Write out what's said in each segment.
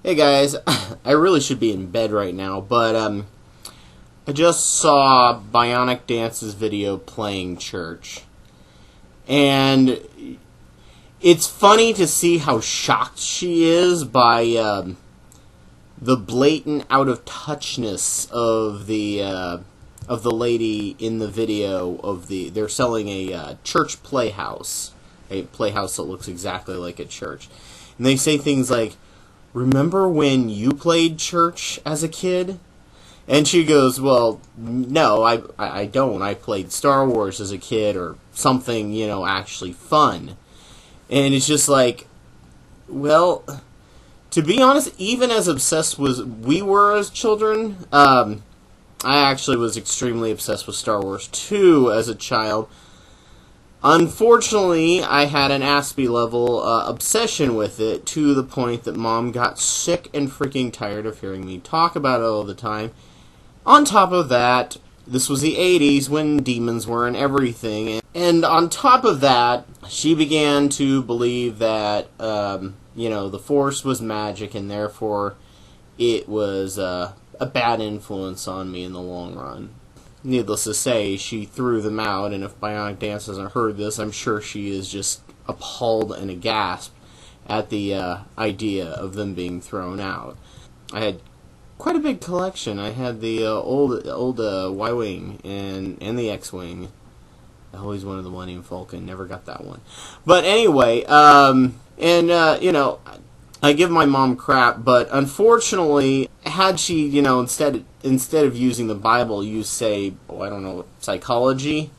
Hey guys, I really should be in bed right now, but I just saw BionicDance's video playing church. And it's funny to see how shocked she is by the blatant out of touchness of the lady in the video. They're selling a church playhouse, a playhouse that looks exactly like a church, and they say things like, "Remember when you played church as a kid?" And she goes, "Well, no, I don't. I played Star Wars as a kid, or something, actually fun." And it's just like, well, to be honest, even as obsessed as we were as children, I actually was extremely obsessed with Star Wars 2 as a child. Unfortunately, I had an Aspie-level obsession with it, to the point that Mom got sick and freaking tired of hearing me talk about it all the time. On top of that, this was the 80s when demons were in everything. And on top of that, she began to believe that, the Force was magic, and therefore it was a bad influence on me in the long run. Needless to say, she threw them out, and if BionicDance hasn't heard this, I'm sure she is just appalled and aghast at the idea of them being thrown out. I had quite a big collection. I had the old Y-Wing and the X-Wing. I always wanted the Millennium Falcon, never got that one. But anyway, I give my mom crap, but unfortunately, had she, instead of using the Bible, use, say, psychology,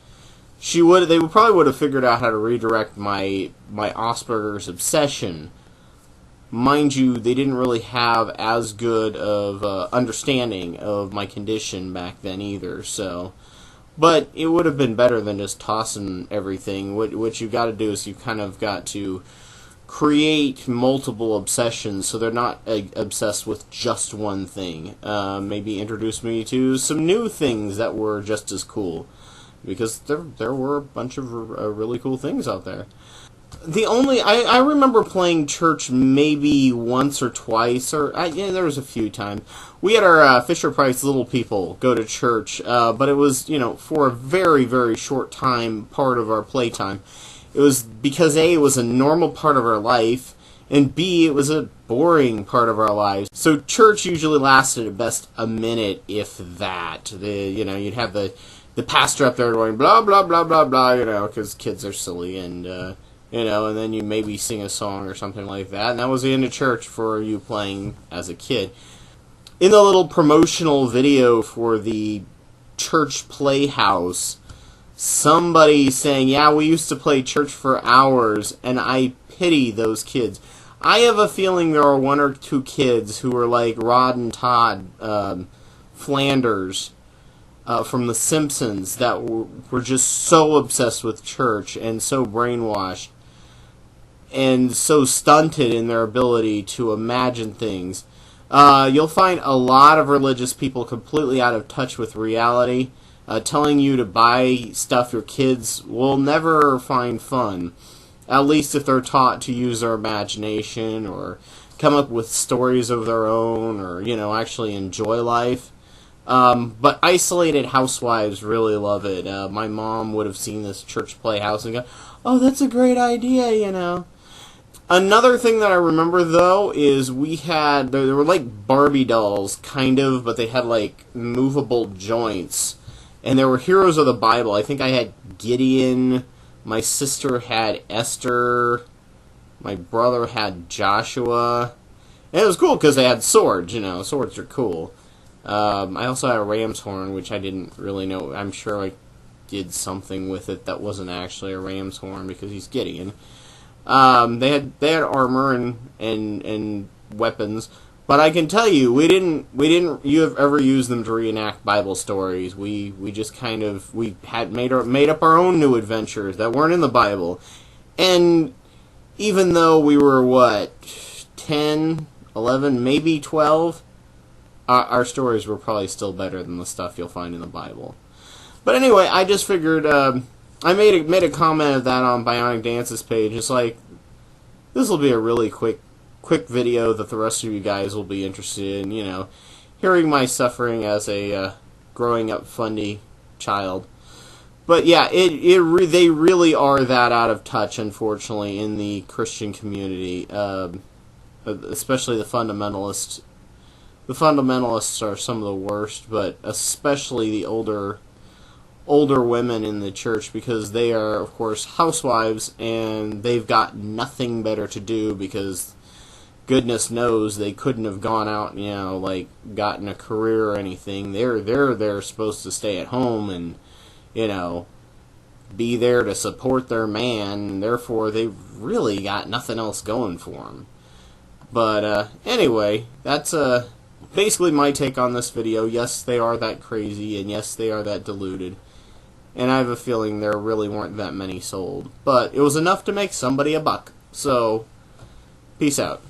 they probably would have figured out how to redirect my Asperger's obsession. Mind you, they didn't really have as good of understanding of my condition back then either, so. But it would have been better than just tossing everything. What you got to do is you kind of got to create multiple obsessions, so they're not obsessed with just one thing. Maybe introduce me to some new things that were just as cool, because there were a bunch of really cool things out there. I remember playing church maybe once or twice, there was a few times. We had our Fisher-Price Little People go to church, but it was, for a very, very short part of our playtime. It was because A, it was a normal part of our life, and B, it was a boring part of our lives. So church usually lasted at best a minute, if that. You'd have the pastor up there going blah, blah, blah, blah, blah, because kids are silly, and, and then you maybe sing a song or something like that, and that was the end of church for you playing as a kid. In the little promotional video for the church playhouse, somebody saying, "Yeah, we used to play church for hours," and I pity those kids. I have a feeling there are one or two kids who are like Rod and Todd Flanders from The Simpsons that were just so obsessed with church and so brainwashed and so stunted in their ability to imagine things. You'll find a lot of religious people completely out of touch with reality, telling you to buy stuff your kids will never find fun, at least if they're taught to use their imagination or come up with stories of their own, or, actually enjoy life. But isolated housewives really love it. My mom would have seen this church playhouse and go, "Oh, that's a great idea, Another thing that I remember, though, is they were like Barbie dolls, kind of, but they had, like, movable joints. And there were heroes of the Bible. I think I had Gideon, my sister had Esther, my brother had Joshua. And it was cool because they had swords, swords are cool. I also had a ram's horn, which I didn't really know. I'm sure I did something with it that wasn't actually a ram's horn because he's Gideon. They had armor and weapons, but I can tell you, we didn't ever use them to reenact Bible stories. We just we had made up our own new adventures that weren't in the Bible. And even though we were 10, 11, maybe 12, our stories were probably still better than the stuff you'll find in the Bible. But anyway, I just figured I made a comment of that on BionicDance's page. It's like, this will be a really quick quick video that the rest of you guys will be interested in, you know, hearing my suffering as a growing up funny child. But yeah, they really are that out of touch, unfortunately, in the Christian community, especially the fundamentalists. The fundamentalists are some of the worst, but especially the older women in the church, because they are, of course, housewives, and they've got nothing better to do, because goodness knows they couldn't have gone out and, you know, like, gotten a career or anything. They're supposed to stay at home and, you know, be there to support their man, and therefore they've really got nothing else going for them. But anyway, that's basically my take on this video. Yes, they are that crazy, and yes, they are that deluded. And I have a feeling there really weren't that many sold. But it was enough to make somebody a buck. So, peace out.